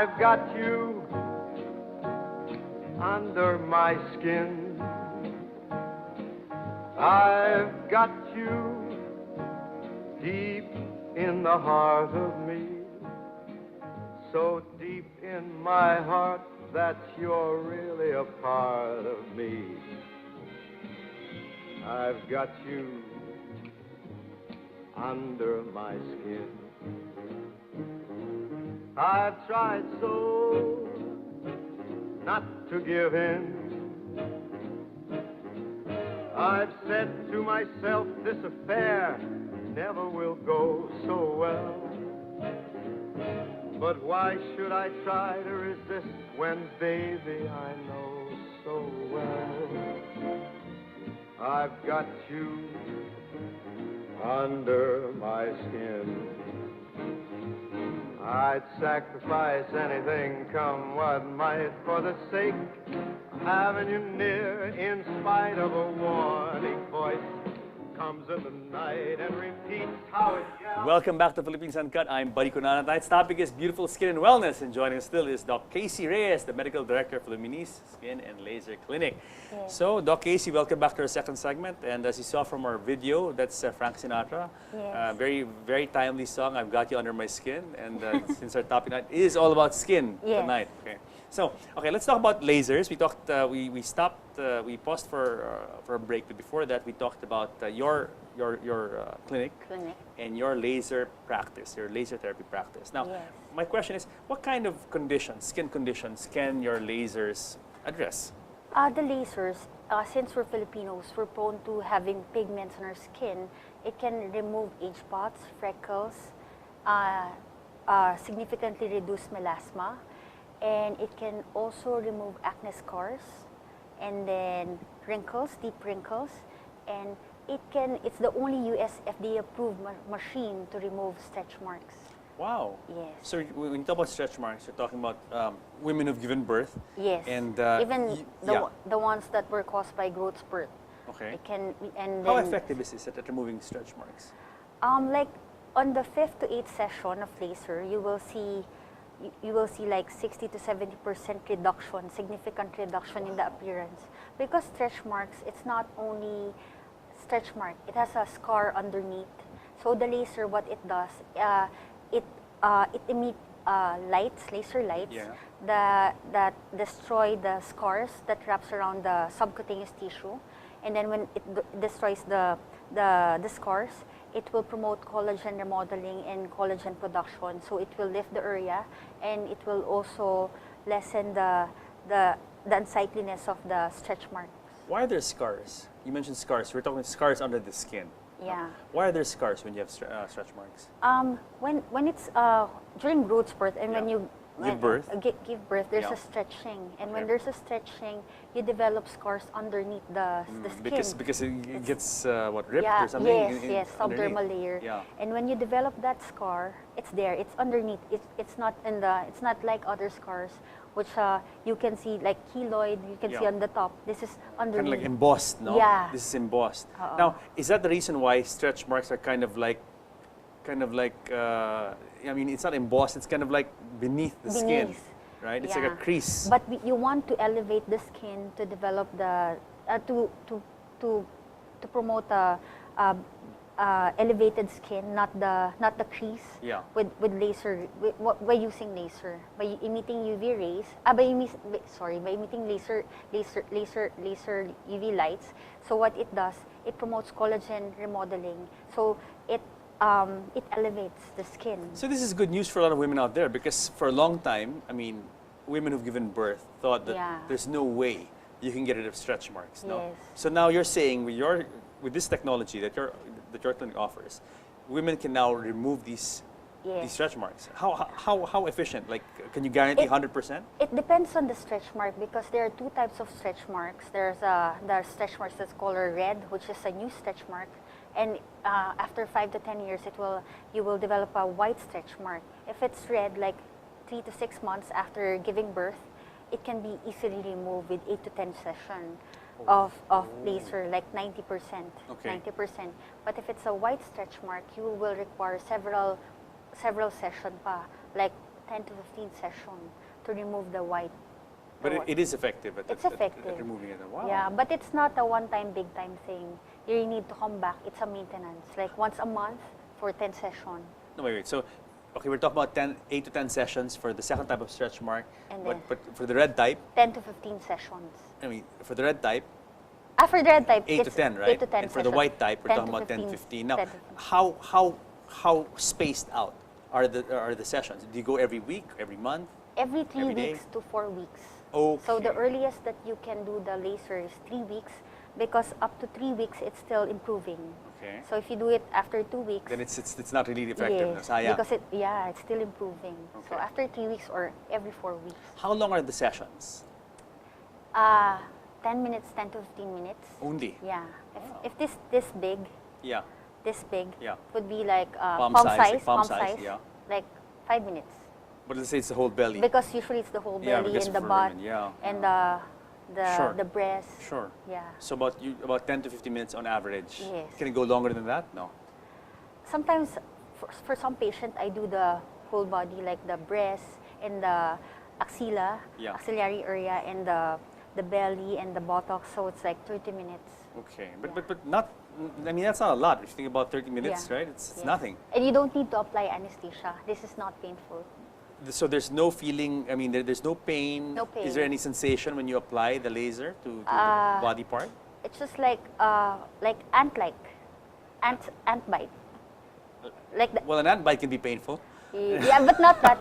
I've got you under my skin. I've got you deep in the heart of me, so deep in my heart that you're really a part of me. I've got you under my skin. I've tried so not to give in. I've said to myself, this affair never will go so well. But why should I try to resist when, baby, I know so well I've got you under my skin. I'd sacrifice anything, come what might, for the sake of having you near, in spite of a warning voice comes in the night and repeats how it yells. Welcome back to Philippines Uncut. I'm Buddy Kunana. Tonight's topic is beautiful skin and wellness, and joining us still is Doc Kaycee Reyes, the medical director of Luminis Skin and Laser Clinic. Yes. So, Doc Kaycee, welcome back to our second segment. And as you saw from our video, that's Frank Sinatra. Yes. Very, very timely song. I've got you under my skin. And since our topic tonight is all about skin tonight. Okay. So, okay, let's talk about lasers. We talked. We stopped. We paused for a break. But before that, we talked about your clinic and your laser practice, your laser therapy practice. Now, Yes. my question is, what kind of conditions, skin conditions, can your lasers address? The lasers, since we're Filipinos, we're prone to having pigments on our skin. It can remove age spots, freckles, significantly reduce melasma, and it can also remove acne scars, and then wrinkles, deep wrinkles, and it's the only US FDA approved machine to remove stretch marks. Wow. Yes. So when you talk about stretch marks, you're talking about women who've given birth. Yes. And even the ones that were caused by growth spurt. Okay. It can, and How then, effective is this at removing stretch marks? like on the 5th to 8th session of laser, you will see like 60 to 70% reduction, significant reduction in the appearance. Because stretch marks, it's not only stretch mark, it has a scar underneath. So the laser, what it does, it emits lights, laser lights, that destroy the scars that wraps around the subcutaneous tissue. And then when it destroys the scars, it will promote collagen remodeling and collagen production. So it will lift the area, and it will also lessen the unsightliness of the stretch marks. Why are there scars? You mentioned scars. We're talking scars under the skin. Yeah. Why are there scars when you have stretch marks? When it's during growth spurt, and when you Give birth. Give birth, there's a stretching, and when Okay. there's a stretching, you develop scars underneath the skin. Because it gets ripped Yeah, or something. yes, subdermal underneath. layer. Yeah. And when you develop that scar, it's there. It's underneath. It's not It's not like other scars, which you can see like keloid. You can see on the top. This is underneath. Kind of like embossed, no? Yeah. This is embossed. Now, is that the reason why stretch marks are kind of like, I mean, it's not embossed. It's kind of like beneath the skin, right? It's like a crease. But you want to elevate the skin to develop the to promote a elevated skin, not the crease. Yeah. With laser, by using laser, by emitting UV rays. By emitting laser UV lights. So what it does, it promotes collagen remodeling. So it elevates the skin. So this is good news for a lot of women out there, because for a long time, I mean, women who've given birth thought that there's no way you can get rid of stretch marks. No. Yes. So now you're saying with this technology that your clinic offers, women can now remove these stretch marks. How efficient? Like, can you guarantee 100%? It depends on the stretch mark, because there are two types of stretch marks. There's the stretch marks that's called red, which is a new stretch mark. And after 5 to 10 years, you will develop a white stretch mark. If it's red, like 3 to 6 months after giving birth, it can be easily removed with 8 to 10 sessions of laser, like 90%. Okay. 90%. But if it's a white stretch mark, you will require several sessions pa, like 10 to 15 sessions to remove the white. But it is effective at, It's at effective. removing it. Wow. Yeah, but it's not a one-time, big-time thing. You really need to come back. It's a maintenance, like once a month for 10 sessions. No, wait. So, okay, we're talking about 8 to 10 sessions for the second type of stretch mark. And But, then- but for the red type, 10 to 15 sessions. I mean, for the red type, For the red type, 8 to it's 10, right? 8 to 10 And for the sessions. white type, we're 10 talking to about 10 to 15. Now, 10 to 15. how spaced out are the sessions? Do you go every week, every month? Every 3 Every day? weeks to 4 weeks. Okay. So the earliest that you can do the laser is 3 weeks, because up to 3 weeks it's still improving. Okay. So if you do it after 2 weeks, Then it's not really effective. yes, Sayang. because it's still improving. So Okay. after 3 weeks or every 4 weeks, How long are the sessions? 10 minutes, 10 to 15 minutes. Only. Yeah. Wow. If this big, Yeah. yeah, Yeah. would be like Palm palm size, size, like palm palm size, size, yeah. like 5 minutes. But let's say it's the whole belly. Because usually it's the whole Yeah, belly because and the for butt women, yeah. and Sure. the breast. Sure. Yeah. So about 10 to 15 minutes on average. Yes. Can it go longer than that? No. Sometimes for some patient, I do the whole body, like the breast and the Yeah. axillary area, and the belly and the buttocks. So it's like 30 minutes. Okay. Yeah. But not. I mean, that's not a lot. If you think about 30 minutes, Yeah. right? It's Yes. nothing. And you don't need to apply anesthesia. This is not painful. So there's no feeling. I mean, there's no pain. No pain. Is there any sensation when you apply the laser to the body part? It's just like ant bite. Like the, Well, an ant bite can be painful. yeah, but not that.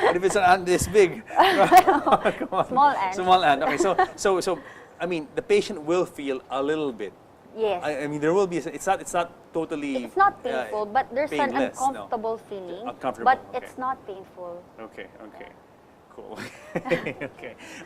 But if it's an ant this big, come on. Small ant. Small ant. Okay, so I mean, the patient will feel a little bit. Yes. I mean, there will be. It's not totally. It's not painful, but there's an painless, no. uncomfortable feeling. Uncomfortable, But okay. it's not painful. Okay. Cool.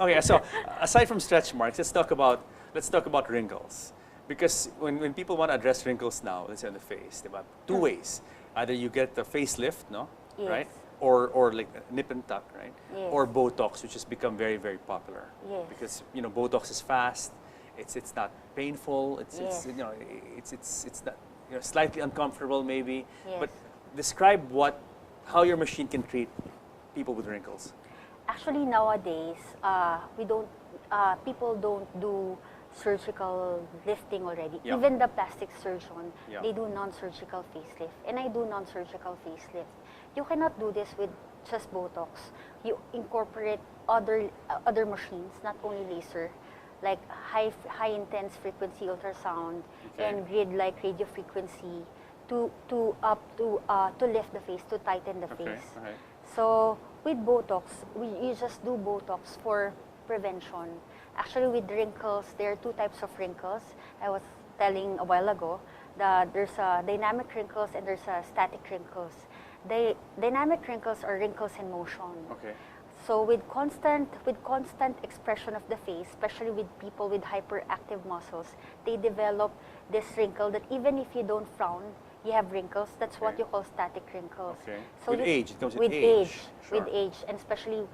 Okay. So aside from stretch marks, let's talk about wrinkles, because when people want to address wrinkles now, let's say on the face, there are two ways. Either you get the facelift, no, Yes. right, or like nip and tuck, right, Yes. or Botox, which has become very popular. Yes. Because Botox is fast, it's not painful, it's Yes. it's not slightly uncomfortable maybe, Yes. but describe how your machine can treat people with wrinkles. Actually, nowadays, people don't do surgical lifting already. Yeah. Even the plastic surgeon, Yeah. they do non-surgical facelift. And I do non-surgical facelift. You cannot do this with just Botox. You incorporate other machines, not only laser, like high intense frequency ultrasound, Okay. and grid-like radio frequency to lift the face, to tighten the Okay. face. All right. So with Botox, you just do Botox for prevention. Actually, with wrinkles, there are 2 types of wrinkles. I was telling a while ago that there's a dynamic wrinkles and there's a static wrinkles. The dynamic wrinkles are wrinkles in motion. Okay. So with constant expression of the face, especially with people with hyperactive muscles, they develop this wrinkle that even if you don't frown, you have wrinkles. That's what Okay. you call static wrinkles. Okay. So With this- age, it comes with with age. age. Sure. With age, and especially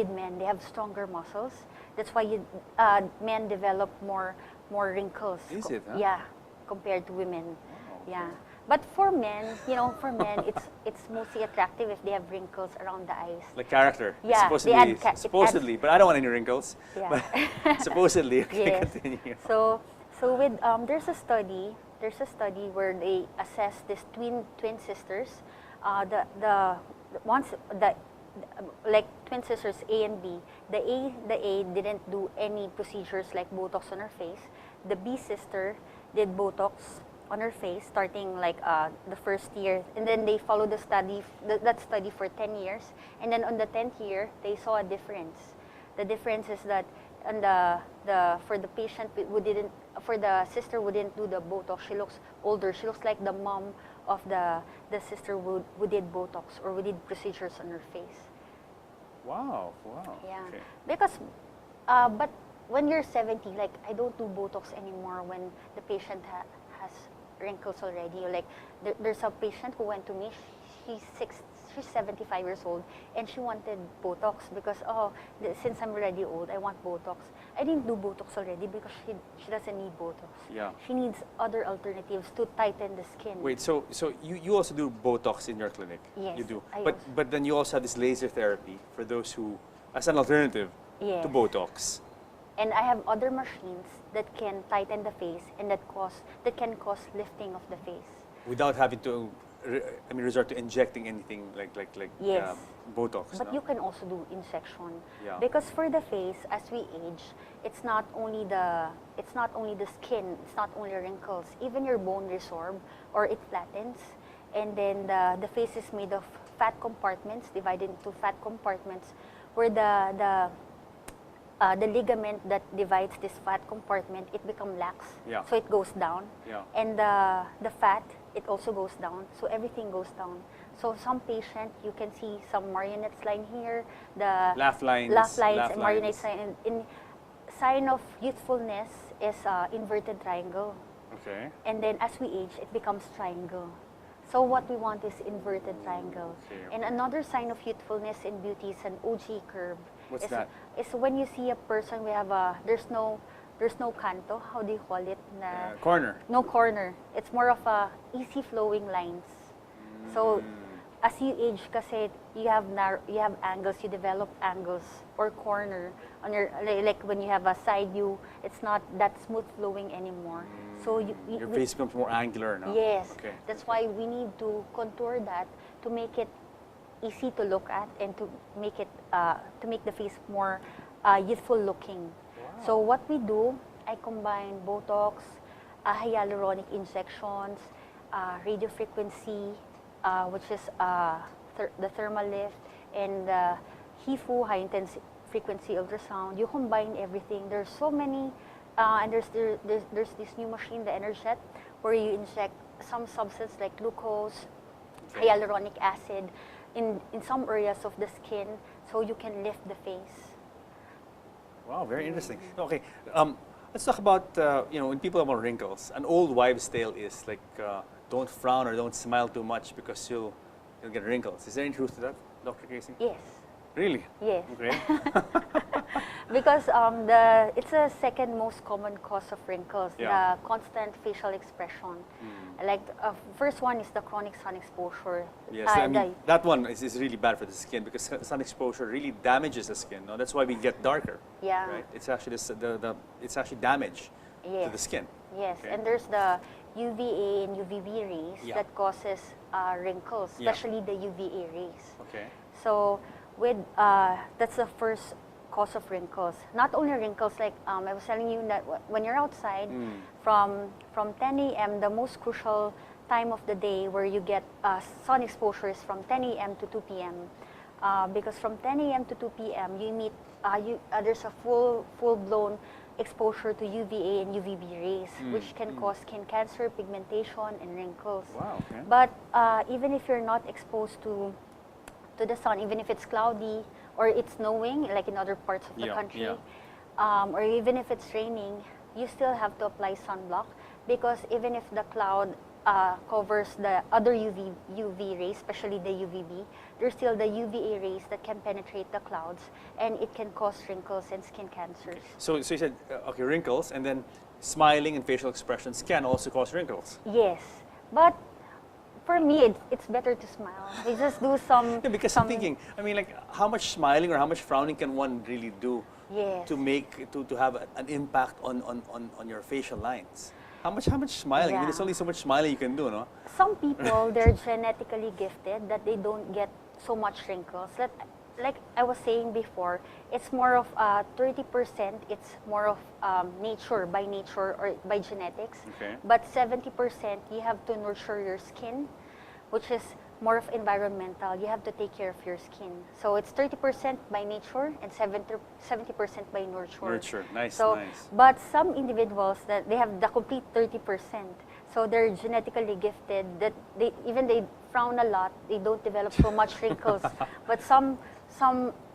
with men, they have stronger muscles. That's why men develop more wrinkles. Is it, huh? Yeah, compared to women. Wow, okay. Yeah. But for men, it's mostly attractive if they have wrinkles around the eyes. Like character. Yeah, Supposedly, they add it adds- supposedly, but I don't want any wrinkles. Yeah. But supposedly, okay, Yes. continue. So with there's a study where they assess these twin sisters, like twin sisters A and B. The A didn't do any procedures like Botox on her face. The B sister did Botox on her face starting like the first year, and then they followed that study for 10 years, and then on the 10th year they saw a difference. The difference is that and for the patient for the sister who didn't do the Botox, she looks older. She looks like the mom of the sister who did Botox or who did procedures on her face. Wow. Yeah, Okay. because but when you're 70, like I don't do Botox anymore when the patient has wrinkles already. Like there's a patient who went to me. She's she's 75 years old, and she wanted Botox because, since I'm already old, I want Botox. I didn't do Botox already because she doesn't need Botox. Yeah. She needs other alternatives to tighten the skin. Wait, so you also do Botox in your clinic? Yes, You do. I But also. but then you also have this laser therapy for those who, as an alternative Yes. to Botox. And I have other machines that can tighten the face and that can cause lifting of the face. Without having to, resort to injecting anything like Yes. Botox. But no? you can also do injection. Yeah. Because for the face, as we age, it's not only the skin, it's not only wrinkles, even your bone resorb or it flattens. And then the face is made of fat compartments, divided into fat compartments, where the ligament that divides this fat compartment, it becomes lax. Yeah. So it goes down. Yeah. And the fat, it also goes down. So everything goes down. So some patient, you can see some marionettes line here, the Laugh lines. and marionettes line. In sign of youthfulness is inverted triangle. Okay. And then as we age, it becomes triangle. So what we want is inverted triangle. Okay. And another sign of youthfulness in beauty is an OG curve. What's is, that? Is when you see a person, there's no canto. How do you call it? Corner. No corner. It's more of a easy flowing lines. So as you age, kasi you have angles, you develop angles or corner on your, like when you have a side view, it's not that smooth flowing anymore. So Your face becomes more angular now. Yes, Okay. that's why we need to contour that to make it easy to look at and to make the face more youthful looking. Wow. So what we do, I combine Botox, hyaluronic injections, radiofrequency, which is the thermal lift, and HIFU, high intensity frequency ultrasound. You combine everything. There's so many, and there's this new machine, the Energet, where you inject some substance like glucose, hyaluronic acid in some areas of the skin, so you can lift the face. Wow, very interesting. Okay, let's talk about when people have wrinkles. An old wives' tale is like don't frown or don't smile too much because you'll get wrinkles. Is there any truth to that, Dr. Kaycee? Yes. Really? Yes. Okay. Because it's a second most common cause of wrinkles, Yeah. the constant facial expression. Like first one is the chronic sun exposure. Yes, that one is really bad for the skin because sun exposure really damages the skin. No? That's why we get darker. Yeah. Right? It's actually it's actually damage to the skin. Yes, Okay. and there's the UVA and UVB rays Yeah. that causes wrinkles, Yeah. especially the UVA rays. Okay. So that's the first cause of wrinkles. Not only wrinkles, like I was telling you that when you're outside, from 10 a.m., the most crucial time of the day where you get sun exposure is from 10 a.m. to 2 p.m. Because from 10 a.m. to 2 p.m. There's a full-blown exposure to UVA and UVB rays, which can cause skin cancer, pigmentation, and wrinkles. Wow. Okay. But even if you're not exposed to the sun, even if it's cloudy or it's snowing, like in other parts of the country, or even if it's raining, you still have to apply sunblock because even if the cloud covers the other UV rays, especially the UVB, there's still the UVA rays that can penetrate the clouds and it can cause wrinkles and skin cancers. So you said wrinkles, and then smiling and facial expressions can also cause wrinkles. Yes, but for me, it's better to smile. We just do some. Yeah, because I'm thinking, how much smiling or how much frowning can one really do Yes. to have an impact on your facial lines? How much smiling? Yeah. There's only so much smiling you can do, no? Some people, they're genetically gifted that they don't get so much wrinkles. Like I was saying before, it's more of 30%, it's more of by nature or by genetics. Okay. But 70%, you have to nurture your skin, which is more of environmental. You have to take care of your skin. So it's 30% by nature and 70% by nurture. Nurture, nice, So, nice. but some individuals that they have the complete 30%. So they're genetically gifted that they frown a lot, they don't develop so much wrinkles. But some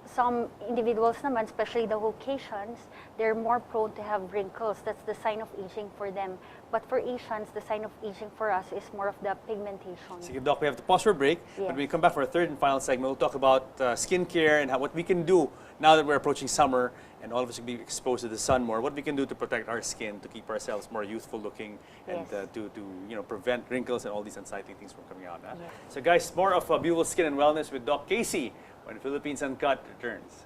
some individuals naman, especially the Caucasians, they're more prone to have wrinkles. That's the sign of aging for them. But for Asians, the sign of aging for us is more of the pigmentation. Sige, Doc, we have to pause for a break. Yes. When we come back for our third and final segment, we'll talk about skincare and what we can do now that we're approaching summer and all of us will be exposed to the sun more. What we can do to protect our skin, to keep ourselves more youthful looking, and Yes. to prevent wrinkles and all these unsightly things from coming out. Huh? Yes. So guys, more of beautiful skin and wellness with Doc Kaycee when Philippines Uncut returns.